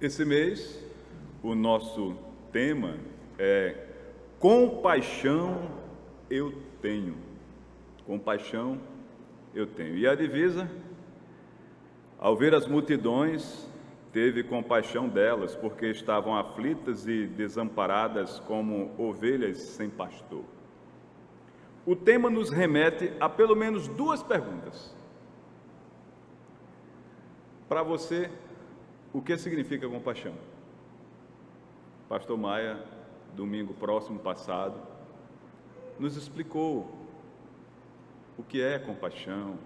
Esse mês, o nosso tema é Compaixão eu tenho. Compaixão eu tenho. E a divisa, ao ver as multidões, teve compaixão delas, porque estavam aflitas e desamparadas como ovelhas sem pastor. O tema nos remete a pelo menos duas perguntas. Para você, o que significa compaixão? Pastor Maia, domingo próximo passado, nos explicou o que é compaixão,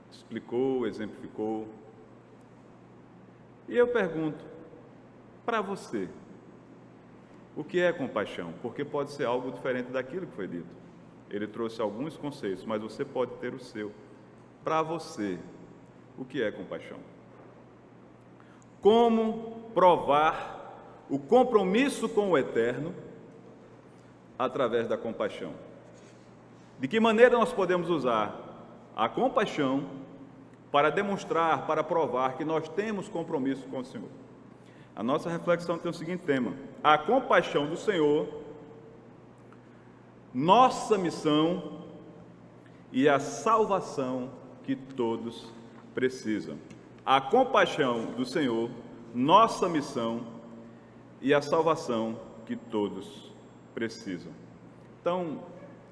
explicou, exemplificou. E eu pergunto, para você, o que é compaixão? Porque pode ser algo diferente daquilo que foi dito. Ele trouxe alguns conceitos, mas você pode ter o seu. Para você, o que é compaixão? Como provar o compromisso com o eterno através da compaixão? De que maneira nós podemos usar a compaixão para demonstrar, para provar que nós temos compromisso com o Senhor? A nossa reflexão tem o seguinte tema: a compaixão do Senhor, nossa missão e a salvação que todos precisam. A compaixão do Senhor, nossa missão e a salvação que todos precisam. Então,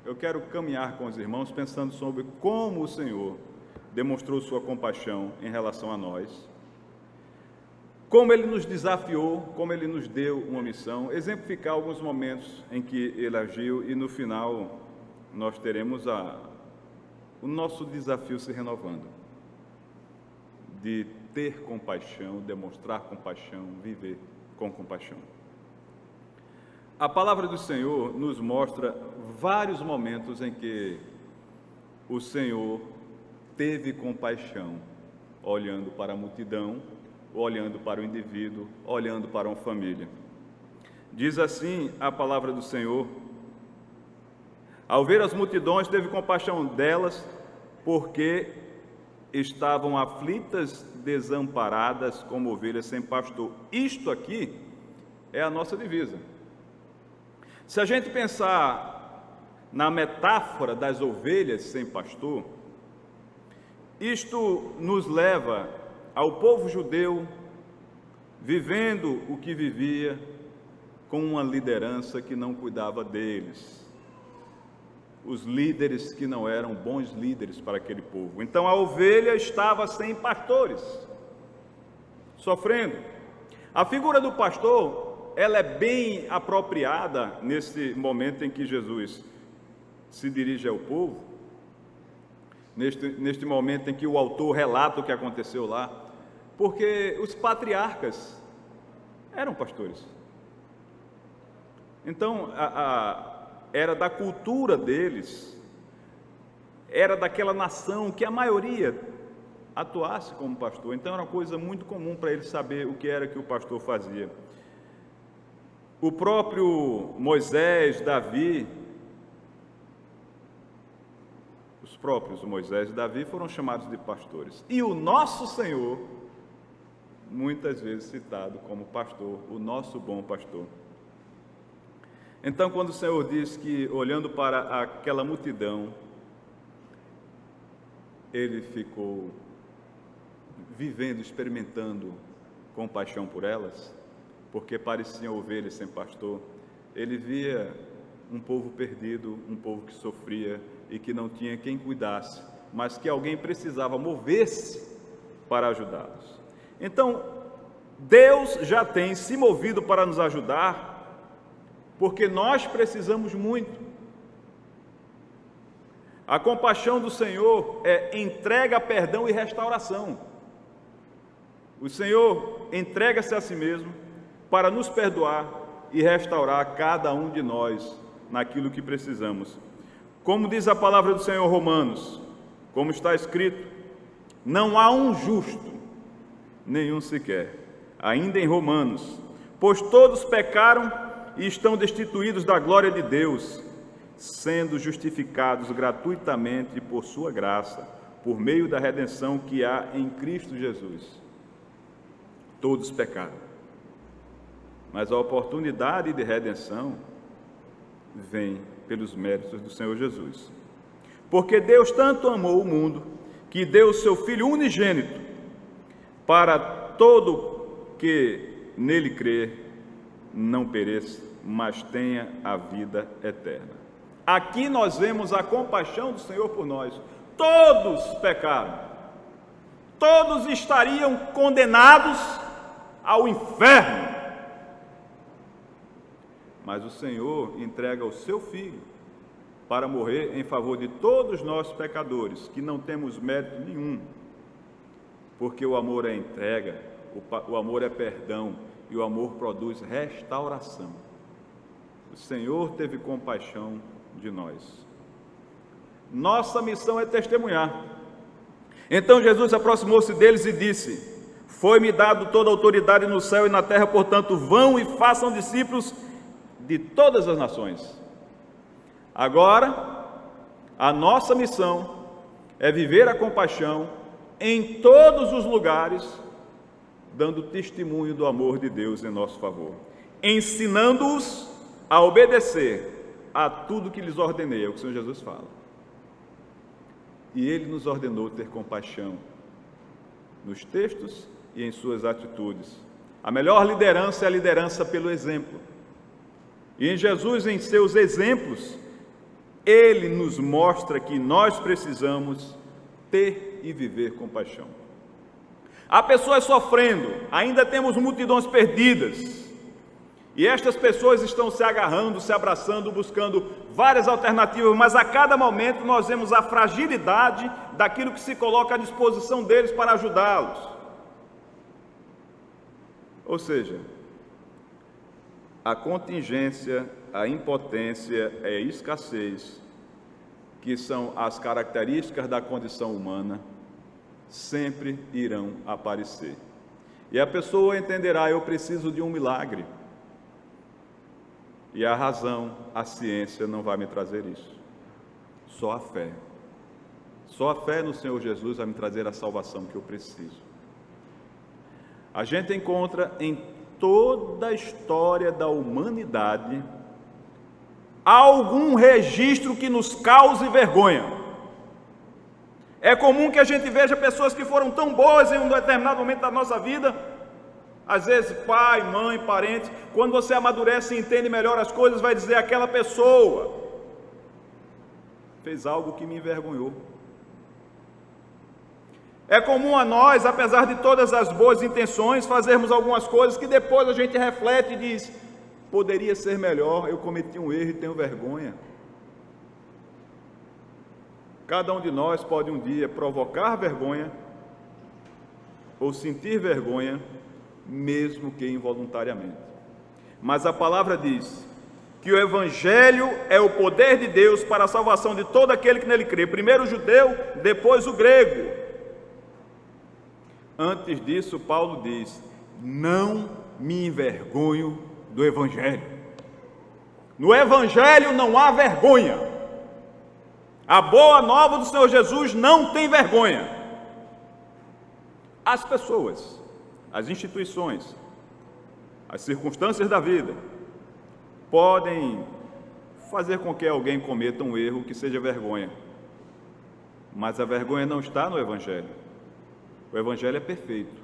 eu quero caminhar com os irmãos pensando sobre como o Senhor demonstrou sua compaixão em relação a nós, como Ele nos desafiou, como Ele nos deu uma missão, exemplificar alguns momentos em que Ele agiu e no final nós teremos o nosso desafio se renovando, de ter compaixão, demonstrar compaixão, viver com compaixão. A palavra do Senhor nos mostra vários momentos em que o Senhor teve compaixão, olhando para a multidão, olhando para o indivíduo, olhando para uma família. Diz assim a palavra do Senhor: ao ver as multidões, teve compaixão delas, porque estavam aflitas, desamparadas, como ovelhas sem pastor. Isto aqui é a nossa divisa. Se a gente pensar na metáfora das ovelhas sem pastor, isto nos leva ao povo judeu vivendo o que vivia com uma liderança que não cuidava deles, os líderes que não eram bons líderes para aquele povo. Então a ovelha estava sem pastores, sofrendo. A figura do pastor, ela é bem apropriada nesse momento em que Jesus se dirige ao povo, neste momento em que o autor relata o que aconteceu lá, porque os patriarcas eram pastores. Então, era da cultura deles, era daquela nação que a maioria atuasse como pastor. Então, era uma coisa muito comum para eles saber o que era que o pastor fazia. O próprio Moisés, Davi, os próprios Moisés e Davi foram chamados de pastores. E o nosso Senhor, muitas vezes citado como pastor, o nosso bom pastor. Então, quando o Senhor diz que, olhando para aquela multidão, Ele ficou vivendo, experimentando compaixão por elas, porque pareciam ovelhas sem pastor, Ele via um povo perdido, um povo que sofria e que não tinha quem cuidasse, mas que alguém precisava mover-se para ajudá-los. Então, Deus já tem se movido para nos ajudar, porque nós precisamos muito. A compaixão do Senhor é entrega, perdão e restauração. O Senhor entrega-se a si mesmo para nos perdoar e restaurar cada um de nós naquilo que precisamos. Como diz a palavra do Senhor, Romanos, como está escrito: não há um justo, nenhum sequer. Ainda em Romanos: pois todos pecaram e estão destituídos da glória de Deus, sendo justificados gratuitamente por sua graça, por meio da redenção que há em Cristo Jesus. Todos pecaram. Mas a oportunidade de redenção vem pelos méritos do Senhor Jesus. Porque Deus tanto amou o mundo, que deu o seu Filho unigênito, para todo que nele crer não pereça, mas tenha a vida eterna. Aqui nós vemos a compaixão do Senhor por nós. Todos pecaram. Todos estariam condenados ao inferno. Mas o Senhor entrega o seu Filho para morrer em favor de todos nós pecadores, que não temos mérito nenhum, porque o amor é entrega, o amor é perdão e o amor produz restauração. O Senhor teve compaixão de nós. Nossa missão é testemunhar. Então Jesus aproximou-se deles e disse: foi-me dado toda a autoridade no céu e na terra, portanto vão e façam discípulos de todas as nações. Agora, a nossa missão é viver a compaixão em todos os lugares, dando testemunho do amor de Deus em nosso favor, ensinando-os a obedecer a tudo que lhes ordenei, é o que o Senhor Jesus fala. E Ele nos ordenou ter compaixão nos textos e em suas atitudes. A melhor liderança é a liderança pelo exemplo. E em Jesus, em seus exemplos, Ele nos mostra que nós precisamos ter e viver compaixão. Há pessoas sofrendo, ainda temos multidões perdidas, e estas pessoas estão se agarrando, se abraçando, buscando várias alternativas, mas a cada momento nós vemos a fragilidade daquilo que se coloca à disposição deles para ajudá-los. Ou seja, a contingência, a impotência e a escassez, que são as características da condição humana, sempre irão aparecer. E a pessoa entenderá: eu preciso de um milagre. E a razão, a ciência não vai me trazer isso. Só a fé. Só a fé no Senhor Jesus vai me trazer a salvação que eu preciso. A gente encontra em toda a história da humanidade algum registro que nos cause vergonha. É comum que a gente veja pessoas que foram tão boas em um determinado momento da nossa vida, às vezes pai, mãe, parente. Quando você amadurece e entende melhor as coisas, vai dizer: aquela pessoa fez algo que me envergonhou. É comum a nós, apesar de todas as boas intenções, fazermos algumas coisas que depois a gente reflete e diz: poderia ser melhor, eu cometi um erro e tenho vergonha. Cada um de nós pode um dia provocar vergonha ou sentir vergonha, mesmo que involuntariamente. Mas a palavra diz que o Evangelho é o poder de Deus para a salvação de todo aquele que nele crê, primeiro o judeu, depois o grego. Antes disso, Paulo diz: não me envergonho do Evangelho. No Evangelho não há vergonha. A boa nova do Senhor Jesus não tem vergonha. As pessoas, as instituições, as circunstâncias da vida podem fazer com que alguém cometa um erro que seja vergonha, mas a vergonha não está no Evangelho. O Evangelho é perfeito.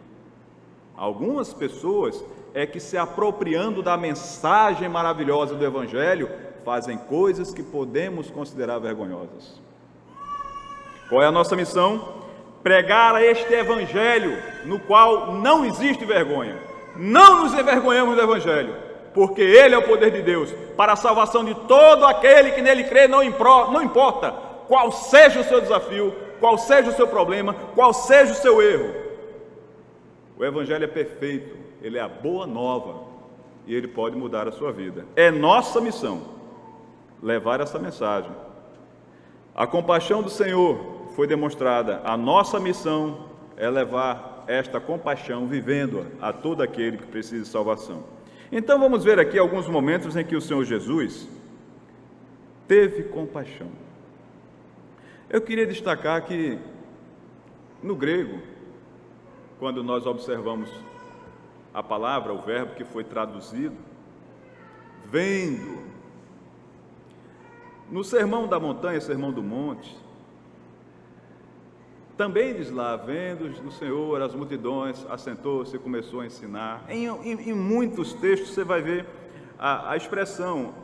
Algumas pessoas é que, se apropriando da mensagem maravilhosa do Evangelho, fazem coisas que podemos considerar vergonhosas. Qual é a nossa missão? Pregar este Evangelho no qual não existe vergonha. Não nos envergonhamos do Evangelho, porque ele é o poder de Deus para a salvação de todo aquele que nele crê, não importa qual seja o seu desafio, qual seja o seu problema, qual seja o seu erro. O Evangelho é perfeito, ele é a boa nova e ele pode mudar a sua vida. É nossa missão levar essa mensagem. A compaixão do Senhor foi demonstrada, a nossa missão é levar esta compaixão, vivendo-a a todo aquele que precisa de salvação. Então vamos ver aqui alguns momentos em que o Senhor Jesus teve compaixão. Eu queria destacar que no grego, quando nós observamos a palavra, o verbo que foi traduzido, vendo. No Sermão da Montanha, Sermão do Monte, também diz lá, vendo o Senhor as multidões, assentou-se e começou a ensinar. Em muitos textos você vai ver a expressão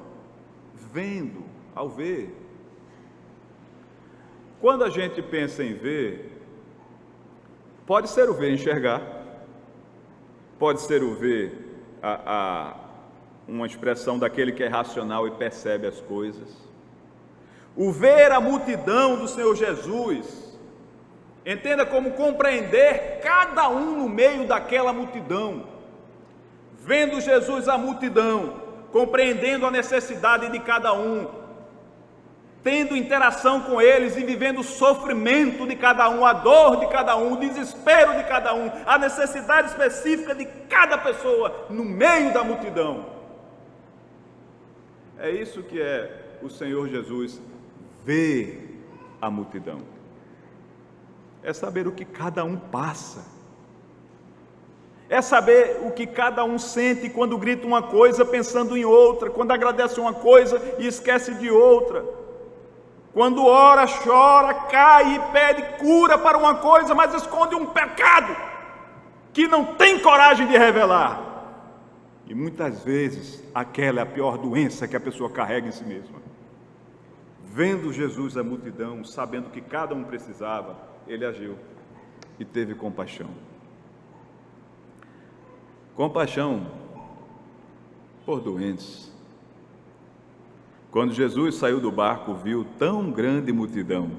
vendo, ao ver. Quando a gente pensa em ver, pode ser o ver enxergar, pode ser o ver uma expressão daquele que é racional e percebe as coisas. O ver a multidão do Senhor Jesus, entenda como compreender cada um no meio daquela multidão. Vendo Jesus a multidão, compreendendo a necessidade de cada um, tendo interação com eles e vivendo o sofrimento de cada um, a dor de cada um, o desespero de cada um, a necessidade específica de cada pessoa no meio da multidão. É isso que é o Senhor Jesus ver a multidão. É saber o que cada um passa. É saber o que cada um sente quando grita uma coisa pensando em outra, quando agradece uma coisa e esquece de outra. Quando ora, chora, cai e pede cura para uma coisa, mas esconde um pecado que não tem coragem de revelar. E muitas vezes aquela é a pior doença que a pessoa carrega em si mesma. Vendo Jesus a multidão, sabendo que cada um precisava, ele agiu e teve compaixão. Compaixão por doentes. Quando Jesus saiu do barco, viu tão grande multidão,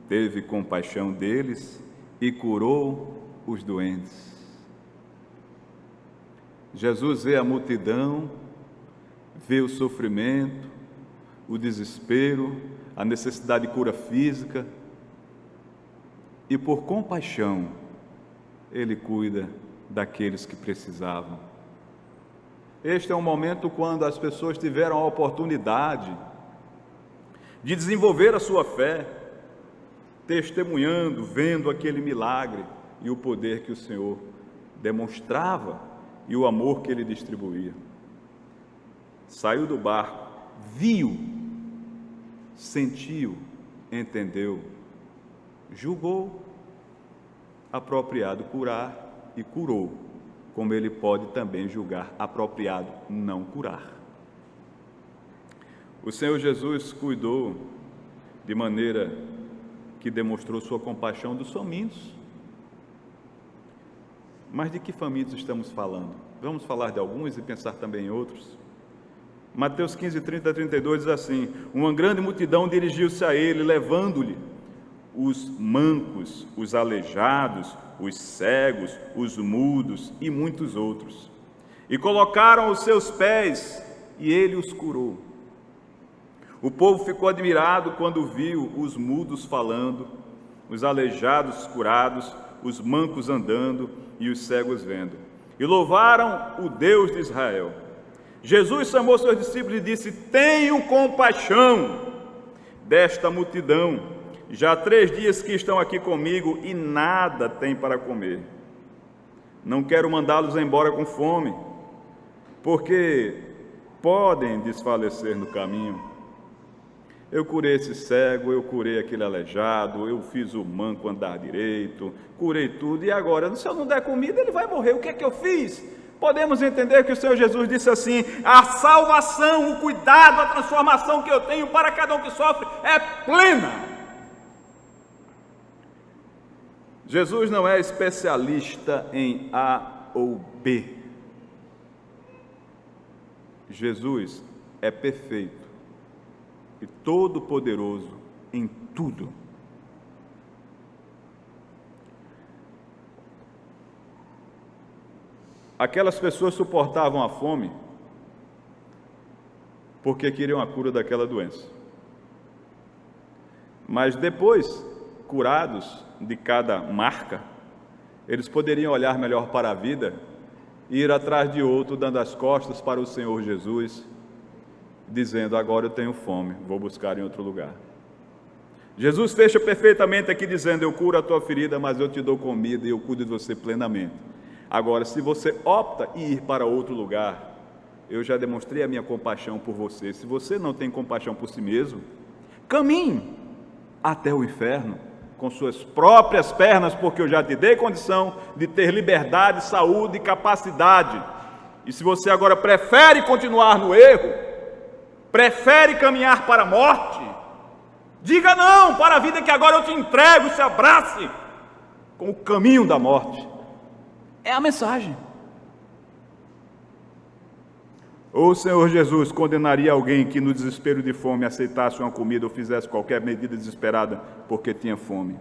teve compaixão deles e curou os doentes. Jesus vê a multidão, vê o sofrimento, o desespero, a necessidade de cura física, e por compaixão, ele cuida daqueles que precisavam. Este é um momento quando as pessoas tiveram a oportunidade de desenvolver a sua fé, testemunhando, vendo aquele milagre e o poder que o Senhor demonstrava e o amor que ele distribuía. Saiu do barco, viu, sentiu, entendeu, julgou apropriado curar e curou, como ele pode também julgar apropriado não curar. O Senhor Jesus cuidou de maneira que demonstrou sua compaixão dos famintos. Mas de que famintos estamos falando? Vamos falar de alguns e pensar também em outros. Mateus 15, 30 a 32 diz assim: uma grande multidão dirigiu-se a ele, levando-lhe os mancos, os aleijados, os cegos, os mudos e muitos outros. E colocaram aos seus pés, e ele os curou. O povo ficou admirado quando viu os mudos falando, os aleijados curados, os mancos andando e os cegos vendo. E louvaram o Deus de Israel. Jesus chamou seus discípulos e disse: tenham compaixão desta multidão. Já há 3 dias que estão aqui comigo e nada têm para comer. Não quero mandá-los embora com fome, porque podem desfalecer no caminho. Eu curei esse cego, eu curei aquele aleijado, eu fiz o manco andar direito, curei tudo, e agora, se eu não der comida, ele vai morrer. O que é que eu fiz? Podemos entender que o Senhor Jesus disse assim: a salvação, o cuidado, a transformação que eu tenho para cada um que sofre é plena. Jesus não é especialista em A ou B. Jesus é perfeito e todo-poderoso em tudo. Aquelas pessoas suportavam a fome porque queriam a cura daquela doença. Mas depois, curados de cada marca, eles poderiam olhar melhor para a vida e ir atrás de outro, dando as costas para o Senhor Jesus, dizendo: agora eu tenho fome, vou buscar em outro lugar. Jesus fecha perfeitamente aqui dizendo: eu curo a tua ferida, mas eu te dou comida e eu cuido de você plenamente. Agora, se você opta em ir para outro lugar, eu já demonstrei a minha compaixão por você. Se você não tem compaixão por si mesmo, caminhe até o inferno com suas próprias pernas, porque eu já te dei condição de ter liberdade, saúde e capacidade. E se você agora prefere continuar no erro, prefere caminhar para a morte, diga não para a vida que agora eu te entrego, se abrace com o caminho da morte. É a mensagem. Ou o Senhor Jesus condenaria alguém que no desespero de fome aceitasse uma comida ou fizesse qualquer medida desesperada porque tinha fome?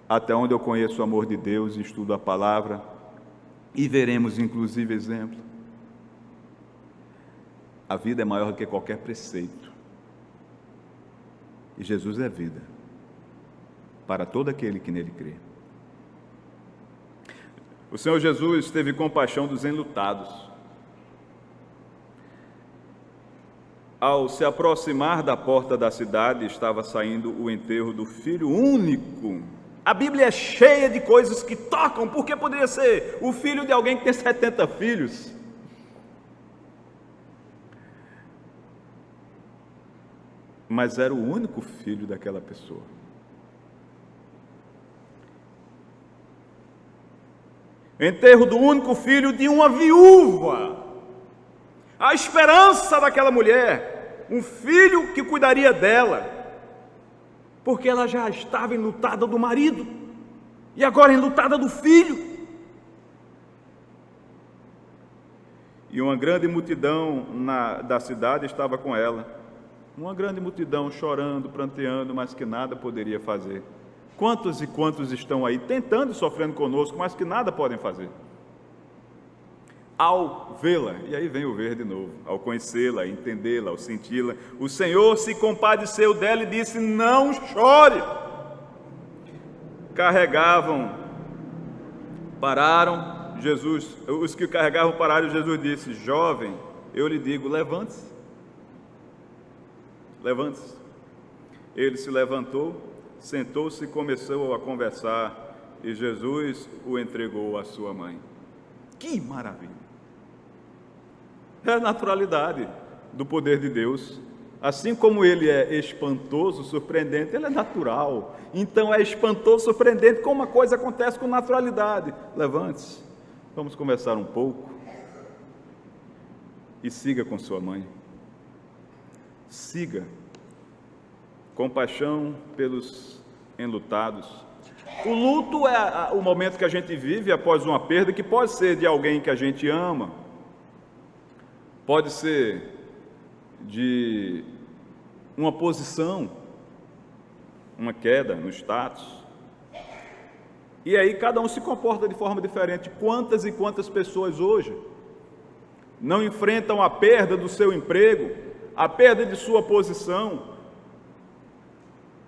Até onde eu conheço o amor de Deus e estudo a palavra, e veremos inclusive exemplo, a vida é maior do que qualquer preceito. E Jesus é vida para todo aquele que nele crê. O Senhor Jesus teve compaixão dos enlutados. Ao se aproximar da porta da cidade, estava saindo o enterro do filho único. A Bíblia é cheia de coisas que tocam, porque poderia ser o filho de alguém que tem 70 filhos. Mas era o único filho daquela pessoa. Enterro do único filho de uma viúva. A esperança daquela mulher, um filho que cuidaria dela, porque ela já estava enlutada do marido, e agora enlutada do filho. E uma grande multidão da cidade estava com ela, uma grande multidão chorando, pranteando, mas que nada poderia fazer. Quantos e quantos estão aí tentando e sofrendo conosco, mas que nada podem fazer? Ao vê-la, e aí vem o ver de novo, ao conhecê-la, entendê-la, ao senti-la, o Senhor se compadeceu dela e disse: não chore. Pararam, os que carregavam pararam, e Jesus disse: jovem, eu lhe digo, levante-se. Levante-se. Ele se levantou, sentou-se e começou a conversar, e Jesus o entregou à sua mãe. Que maravilha! É a naturalidade do poder de Deus. Assim como ele é espantoso, surpreendente, ele é natural. Então é espantoso, surpreendente, como uma coisa acontece com naturalidade. Levante-se, vamos conversar um pouco e siga com sua mãe. Siga. Compaixão pelos enlutados. O luto é o momento que a gente vive após uma perda, que pode ser de alguém que a gente ama, pode ser de uma posição, uma queda no status. E aí cada um se comporta de forma diferente. Quantas e quantas pessoas hoje não enfrentam a perda do seu emprego, a perda de sua posição,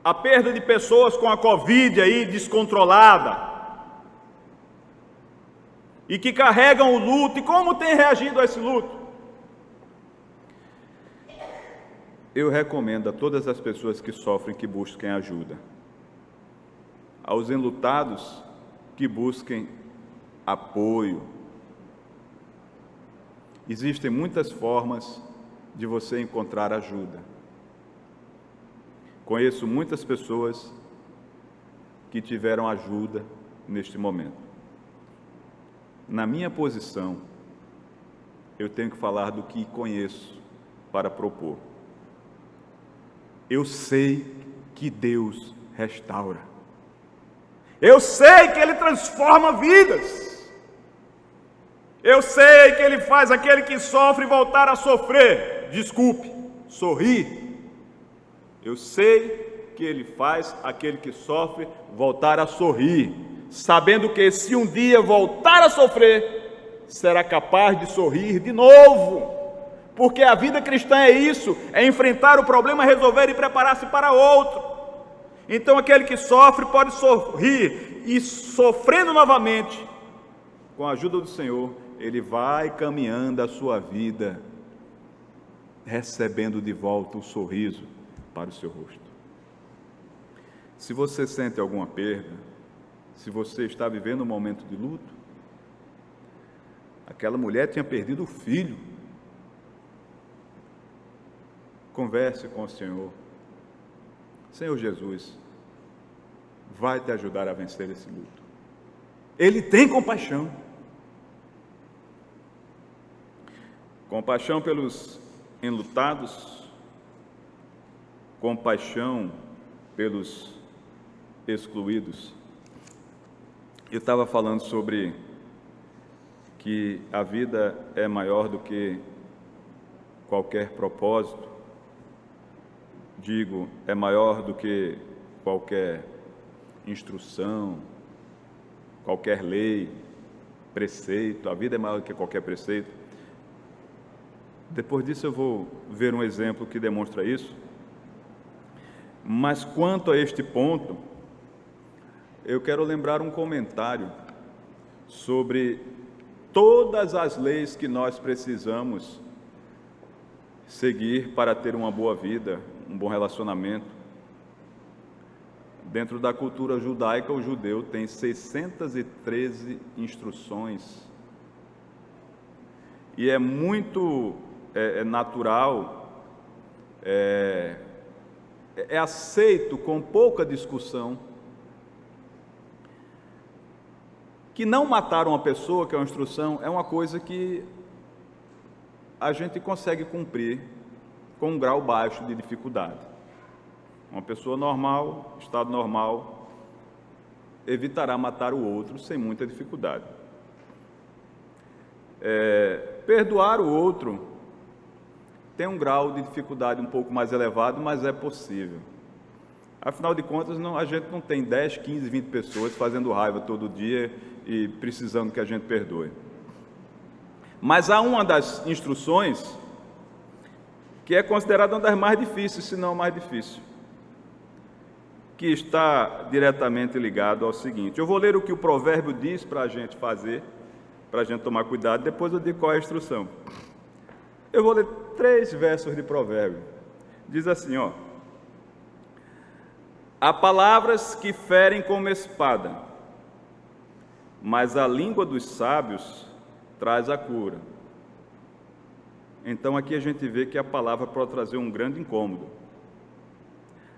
a perda de pessoas com a Covid aí descontrolada, e que carregam o luto, e como tem reagido a esse luto? Eu recomendo a todas as pessoas que sofrem que busquem ajuda, aos enlutados que busquem apoio. Existem muitas formas de você encontrar ajuda. Conheço muitas pessoas que tiveram ajuda neste momento. Na minha posição, eu tenho que falar do que conheço para propor. Eu sei que Deus restaura. Eu sei que Ele transforma vidas. Eu sei que Ele faz aquele que sofre voltar a sofrer. Desculpe, sorrir. Eu sei que Ele faz aquele que sofre voltar a sorrir, sabendo que se um dia voltar a sofrer, será capaz de sorrir de novo. Porque a vida cristã é isso, é enfrentar o problema, resolver e preparar-se para outro. Então aquele que sofre pode sorrir, e sofrendo novamente, com a ajuda do Senhor, ele vai caminhando a sua vida, recebendo de volta o sorriso para o seu rosto. Se você sente alguma perda, se você está vivendo um momento de luto, Aquela mulher tinha perdido o filho. Converse com o Senhor. Senhor Jesus vai te ajudar a vencer esse luto. Ele tem compaixão. Compaixão pelos enlutados, compaixão pelos excluídos. Eu estava falando sobre que a vida é maior do que qualquer propósito. Digo, é maior do que qualquer instrução, qualquer lei, preceito. A vida é maior do que qualquer preceito. Depois disso eu vou ver um exemplo que demonstra isso. Mas quanto a este ponto, eu quero lembrar um comentário sobre todas as leis que nós precisamos seguir para ter uma boa vida, um bom relacionamento. Dentro da cultura judaica, o judeu tem 613 instruções. E é muito natural, é aceito com pouca discussão, que não matar uma pessoa, que é uma instrução, é uma coisa que a gente consegue cumprir com um grau baixo de dificuldade. Uma pessoa normal, estado normal, evitará matar o outro sem muita dificuldade. Perdoar o outro tem um grau de dificuldade um pouco mais elevado, mas é possível. Afinal de contas, a gente não tem 10, 15, 20 pessoas fazendo raiva todo dia e precisando que a gente perdoe. Mas há uma das instruções que é considerada uma das mais difíceis, se não a mais difícil, que está diretamente ligado ao seguinte. Eu vou ler o que o provérbio diz para a gente fazer, para a gente tomar cuidado, depois eu digo qual é a instrução. Eu vou ler 3 versos de provérbio. Diz assim, ó: há palavras que ferem como espada, mas a língua dos sábios traz a cura. Então aqui a gente vê que a palavra pode trazer um grande incômodo.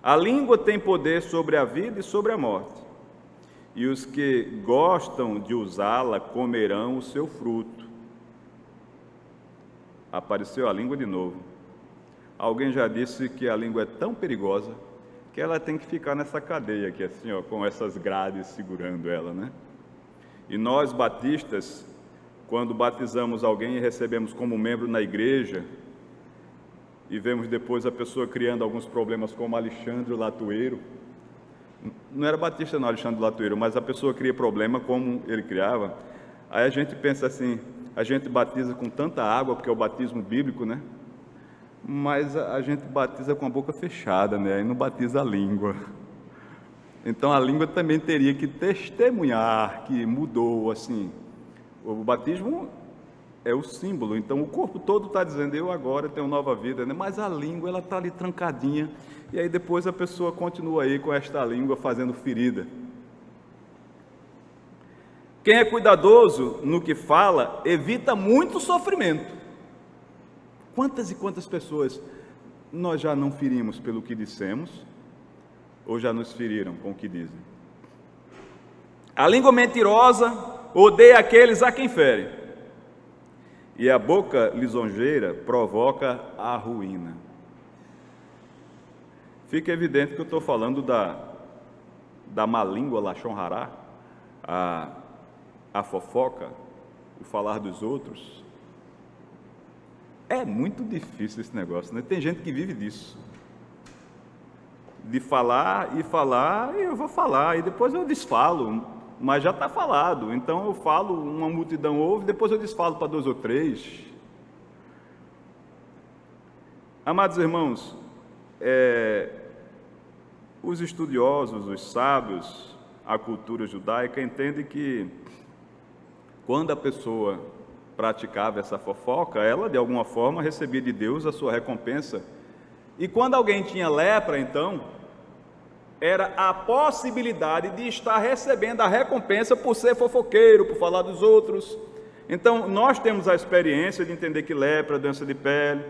A língua tem poder sobre a vida e sobre a morte, e os que gostam de usá-la comerão o seu fruto. Apareceu a língua de novo. Alguém já disse que a língua é tão perigosa que ela tem que ficar nessa cadeia aqui, assim, ó, com essas grades segurando ela, né? E nós, batistas, quando batizamos alguém e recebemos como membro na igreja, e vemos depois a pessoa criando alguns problemas, como Alexandre Latueiro, não era batista não, Alexandre Latueiro, mas a pessoa cria problema como ele criava, aí a gente pensa assim, a gente batiza com tanta água, porque é o batismo bíblico, né? Mas a gente batiza com a boca fechada, né? Aí não batiza a língua. Então a língua também teria que testemunhar que mudou, assim. O batismo é o símbolo, então o corpo todo está dizendo, eu agora tenho nova vida, né? Mas a língua, ela está ali trancadinha, e aí depois a pessoa continua aí com esta língua fazendo ferida. Quem é cuidadoso no que fala, evita muito sofrimento. Quantas e quantas pessoas nós já não ferimos pelo que dissemos, ou já nos feriram com o que dizem? A língua mentirosa odeia aqueles a quem fere, e a boca lisonjeira provoca a ruína. Fica evidente que eu estou falando da má língua, lashon hará, a fofoca, o falar dos outros. É muito difícil esse negócio, né? Tem gente que vive disso, de falar, e eu vou falar, e depois eu desfalo, mas já está falado, então eu falo, uma multidão ouve, depois eu desfalo para 2 ou 3. Amados irmãos, os estudiosos, os sábios, a cultura judaica entende que quando a pessoa praticava essa fofoca, ela de alguma forma recebia de Deus a sua recompensa. E quando alguém tinha lepra, então, era a possibilidade de estar recebendo a recompensa por ser fofoqueiro, por falar dos outros. Então, nós temos a experiência de entender que lepra, doença de pele,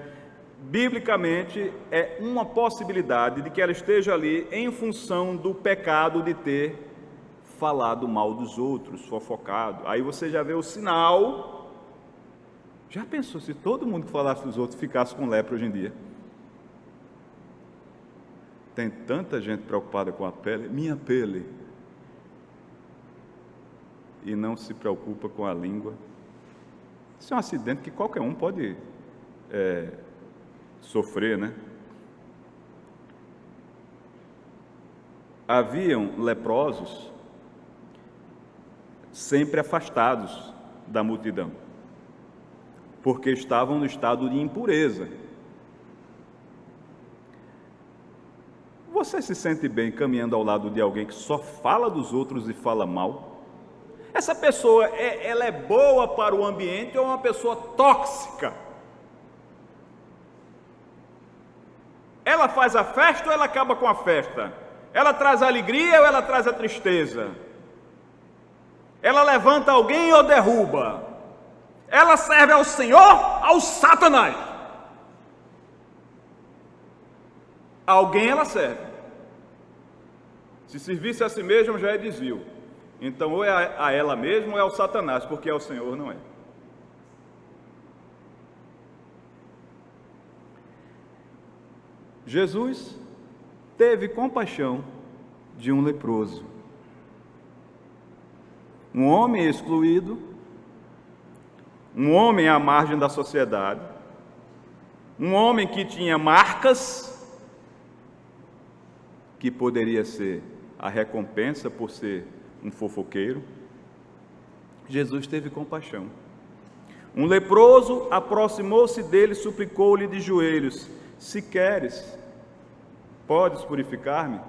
biblicamente é uma possibilidade de que ela esteja ali em função do pecado de ter falado mal dos outros, fofocado. Aí você já vê o sinal. Já pensou se todo mundo que falasse dos outros ficasse com lepra hoje em dia? Tem tanta gente preocupada com a pele, minha pele, e não se preocupa com a língua. Isso é um acidente que qualquer um pode sofrer, né? Haviam leprosos sempre afastados da multidão, porque estavam no estado de impureza. Você se sente bem caminhando ao lado de alguém que só fala dos outros e fala mal? Essa pessoa, ela é boa para o ambiente ou é uma pessoa tóxica? Ela faz a festa ou ela acaba com a festa? Ela traz a alegria ou ela traz a tristeza? Ela levanta alguém ou derruba? Ela serve ao Senhor ou ao Satanás? Alguém ela serve. Se servisse a si mesma já é desvio. Então ou é a ela mesma ou é ao Satanás, porque ao Senhor não é. Jesus teve compaixão de um leproso, um homem excluído, um homem à margem da sociedade, um homem que tinha marcas, que poderia ser a recompensa por ser um fofoqueiro. Jesus teve compaixão. Um leproso aproximou-se dele e suplicou-lhe de joelhos: se queres, podes purificar-me?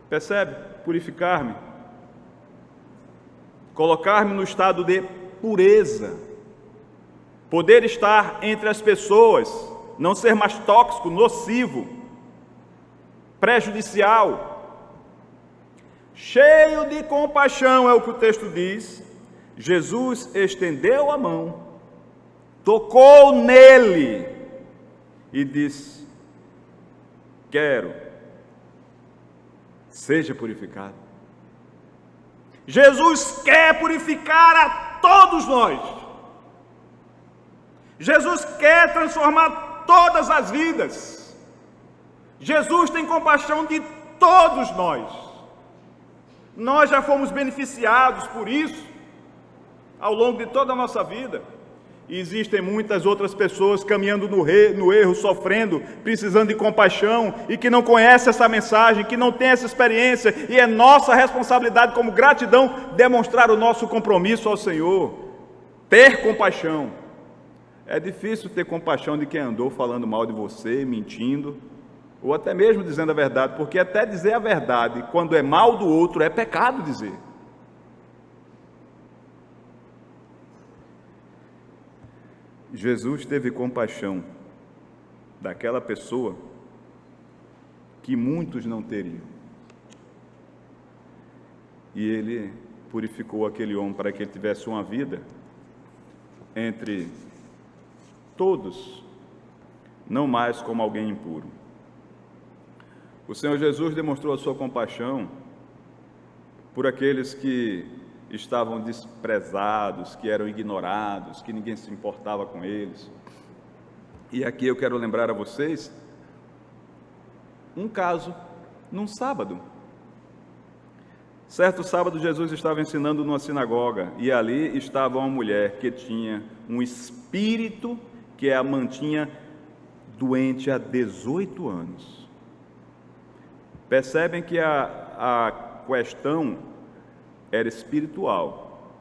Percebe? Purificar-me. Colocar-me no estado de pureza. Poder estar entre as pessoas, não ser mais tóxico, nocivo, prejudicial. Cheio de compaixão, é o que o texto diz, Jesus estendeu a mão, tocou nele e disse: quero, seja purificado. Jesus quer purificar a todos nós. Jesus quer transformar todas as vidas. Jesus tem compaixão de todos nós. Nós já fomos beneficiados por isso ao longo de toda a nossa vida. E existem muitas outras pessoas caminhando no erro, sofrendo, precisando de compaixão e que não conhecem essa mensagem, que não têm essa experiência, e é nossa responsabilidade como gratidão demonstrar o nosso compromisso ao Senhor, ter compaixão. É difícil ter compaixão de quem andou falando mal de você, mentindo, ou até mesmo dizendo a verdade, porque até dizer a verdade, quando é mal do outro, é pecado dizer. Jesus teve compaixão daquela pessoa que muitos não teriam. E ele purificou aquele homem para que ele tivesse uma vida entre todos, não mais como alguém impuro. O Senhor Jesus demonstrou a sua compaixão por aqueles que estavam desprezados, que eram ignorados, que ninguém se importava com eles. E aqui eu quero lembrar a vocês um caso num sábado. Certo sábado, Jesus estava ensinando numa sinagoga e ali estava uma mulher que tinha um espírito que a mantinha doente há 18 anos. Percebem que a questão era espiritual.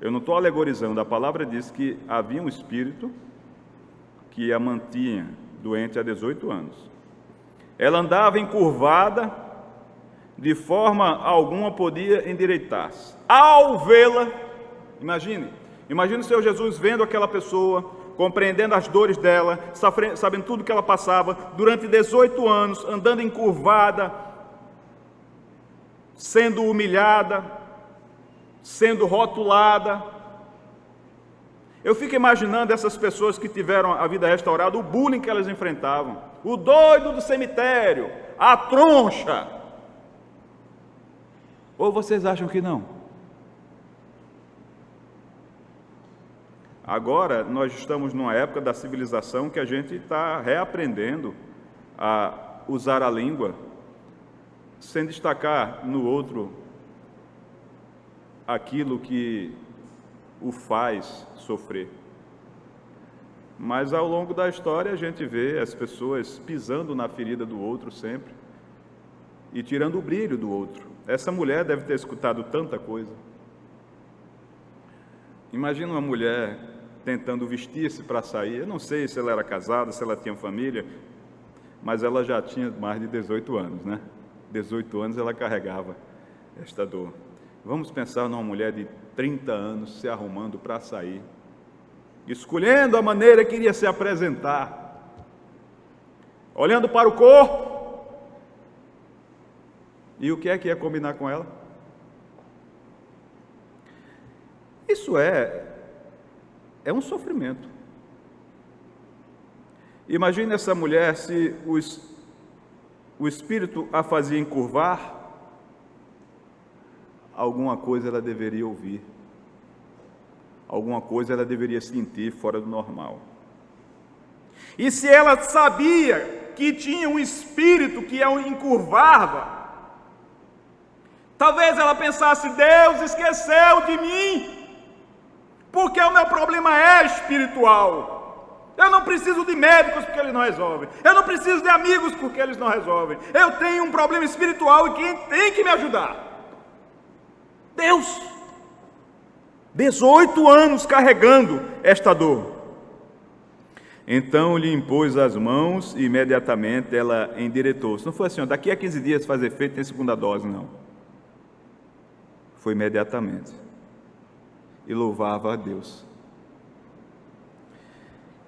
Eu não estou alegorizando, a palavra diz que havia um espírito que a mantinha doente há 18 anos. Ela andava encurvada, de forma alguma podia endireitar-se. Ao vê-la, imagine o Senhor Jesus vendo aquela pessoa, compreendendo as dores dela, sabendo tudo que ela passava, durante 18 anos, andando encurvada, sendo humilhada, sendo rotulada, Eu fico imaginando essas pessoas que tiveram a vida restaurada, o bullying que elas enfrentavam, o doido do cemitério, a troncha. Ou vocês acham que não? Agora, nós estamos numa época da civilização que a gente está reaprendendo a usar a língua, sem destacar no outro aquilo que o faz sofrer. Mas ao longo da história a gente vê as pessoas pisando na ferida do outro sempre e tirando o brilho do outro. Essa mulher deve ter escutado tanta coisa. Imagina uma mulher tentando vestir-se para sair. Eu não sei se ela era casada, se ela tinha família, mas ela já tinha mais de 18 anos, né? 18 anos ela carregava esta dor. Vamos pensar numa mulher de 30 anos se arrumando para sair, escolhendo a maneira que iria se apresentar, olhando para o corpo. E o que é que ia combinar com ela? Isso é um sofrimento. Imagine essa mulher, se o Espírito a fazia encurvar, alguma coisa ela deveria ouvir, alguma coisa ela deveria sentir fora do normal. E se ela sabia que tinha um Espírito que a encurvava, talvez ela pensasse: Deus esqueceu de mim, porque o meu problema é espiritual. Eu não preciso de médicos porque eles não resolvem. Eu não preciso de amigos porque eles não resolvem. Eu tenho um problema espiritual e quem tem que me ajudar? Deus. 18 anos carregando esta dor. Então lhe impôs as mãos e imediatamente ela endireitou-se. Não foi assim, daqui a 15 dias faz efeito, tem segunda dose, não. Foi imediatamente. E louvava a Deus.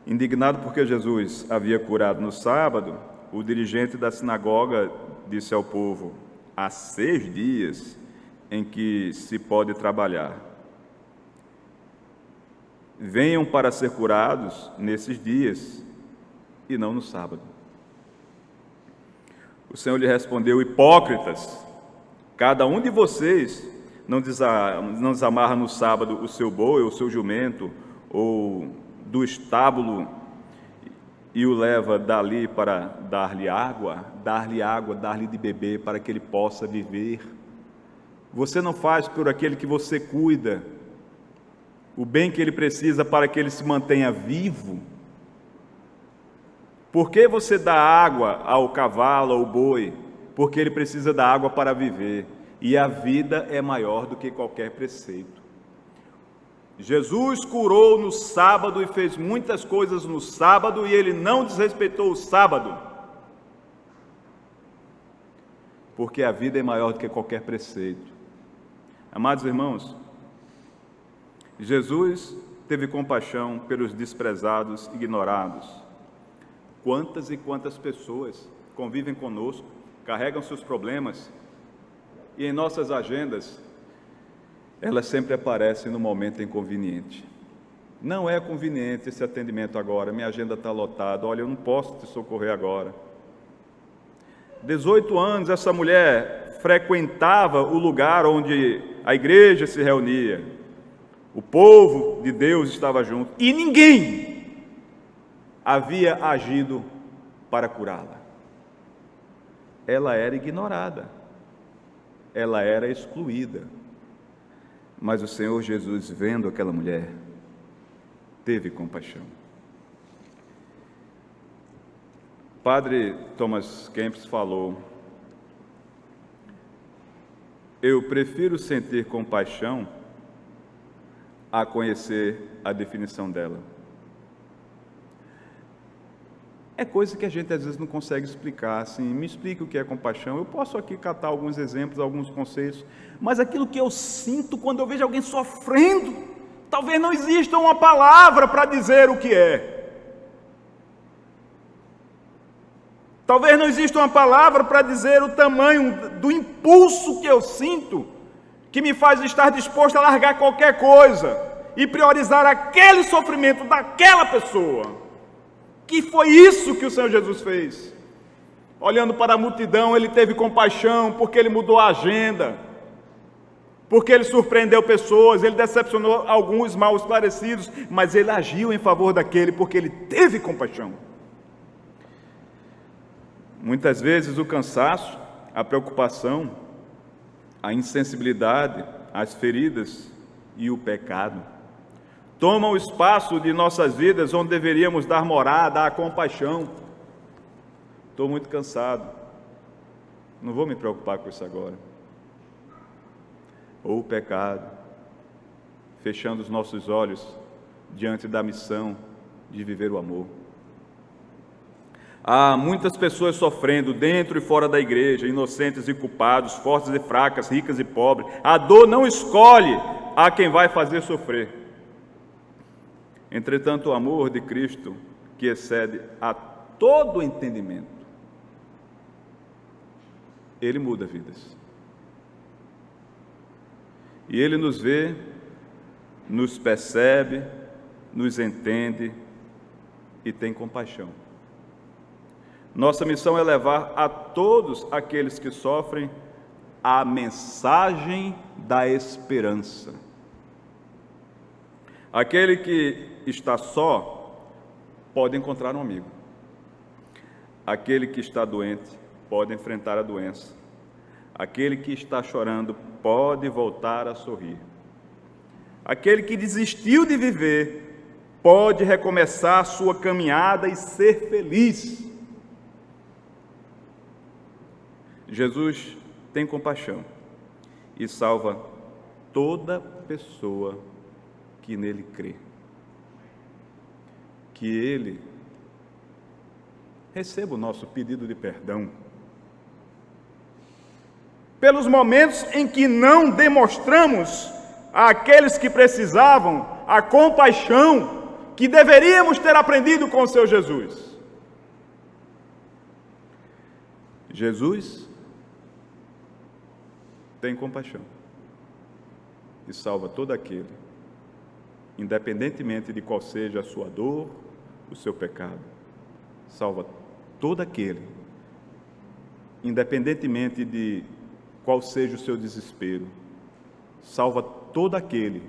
Indignado porque Jesus havia curado no sábado, o dirigente da sinagoga disse ao povo: há 6 dias em que se pode trabalhar. Venham para ser curados nesses dias e não no sábado. O Senhor lhe respondeu: hipócritas, cada um de vocês não desamarra no sábado o seu boi ou o seu jumento, ou do estábulo, e o leva dali para dar-lhe água, dar-lhe de beber, para que ele possa viver. Você não faz por aquele que você cuida o bem que ele precisa para que ele se mantenha vivo? Por que você dá água ao cavalo, ao boi? Porque ele precisa da água para viver, e a vida é maior do que qualquer preceito. Jesus curou no sábado e fez muitas coisas no sábado, e ele não desrespeitou o sábado, porque a vida é maior do que qualquer preceito. Amados irmãos, Jesus teve compaixão pelos desprezados, ignorados. Quantas e quantas pessoas convivem conosco, carregam seus problemas, e em nossas agendas elas sempre aparecem no momento inconveniente. Não é conveniente esse atendimento agora, minha agenda está lotada, olha, eu não posso te socorrer agora. 18 anos essa mulher frequentava o lugar onde a igreja se reunia, o povo de Deus estava junto, e ninguém havia agido para curá-la. Ela era ignorada, ela era excluída. Mas o Senhor Jesus, vendo aquela mulher, teve compaixão. Padre Thomas Kempis falou: eu prefiro sentir compaixão a conhecer a definição dela. É coisa que a gente às vezes não consegue explicar, assim, me explica o que é compaixão. Eu posso aqui catar alguns exemplos, alguns conceitos, mas aquilo que eu sinto quando eu vejo alguém sofrendo, talvez não exista uma palavra para dizer o que é. Talvez não exista uma palavra para dizer o tamanho do impulso que eu sinto, que me faz estar disposto a largar qualquer coisa e priorizar aquele sofrimento daquela pessoa. Que foi isso que o Senhor Jesus fez. Olhando para a multidão, ele teve compaixão, porque ele mudou a agenda, porque ele surpreendeu pessoas, ele decepcionou alguns mal esclarecidos, mas ele agiu em favor daquele, porque ele teve compaixão. Muitas vezes o cansaço, a preocupação, a insensibilidade, as feridas e o pecado tomam o espaço de nossas vidas onde deveríamos dar morada à compaixão. Estou muito cansado, não vou me preocupar com isso agora. Ou o pecado, fechando os nossos olhos diante da missão de viver o amor. Há muitas pessoas sofrendo dentro e fora da igreja, inocentes e culpados, fortes e fracas, ricas e pobres. A dor não escolhe a quem vai fazer sofrer. Entretanto, o amor de Cristo, que excede a todo entendimento, ele muda vidas. E ele nos vê, nos percebe, nos entende e tem compaixão. Nossa missão é levar a todos aqueles que sofrem a mensagem da esperança. Aquele que está só pode encontrar um amigo. Aquele que está doente pode enfrentar a doença. Aquele que está chorando pode voltar a sorrir. Aquele que desistiu de viver pode recomeçar a sua caminhada e ser feliz. Jesus tem compaixão e salva toda pessoa que nele crê. Que ele receba o nosso pedido de perdão pelos momentos em que não demonstramos àqueles que precisavam a compaixão que deveríamos ter aprendido com o Senhor Jesus. Jesus tem compaixão e salva todo aquele, independentemente de qual seja a sua dor, o seu pecado. Salva todo aquele, independentemente de qual seja o seu desespero. Salva todo aquele,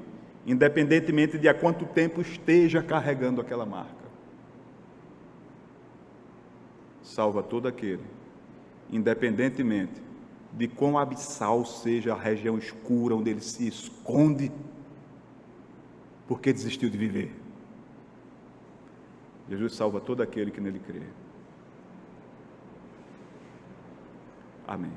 independentemente de há quanto tempo esteja carregando aquela marca. Salva todo aquele, independentemente de quão abissal seja a região escura onde ele se esconde, porque desistiu de viver. Jesus salva todo aquele que nele crê. Amém.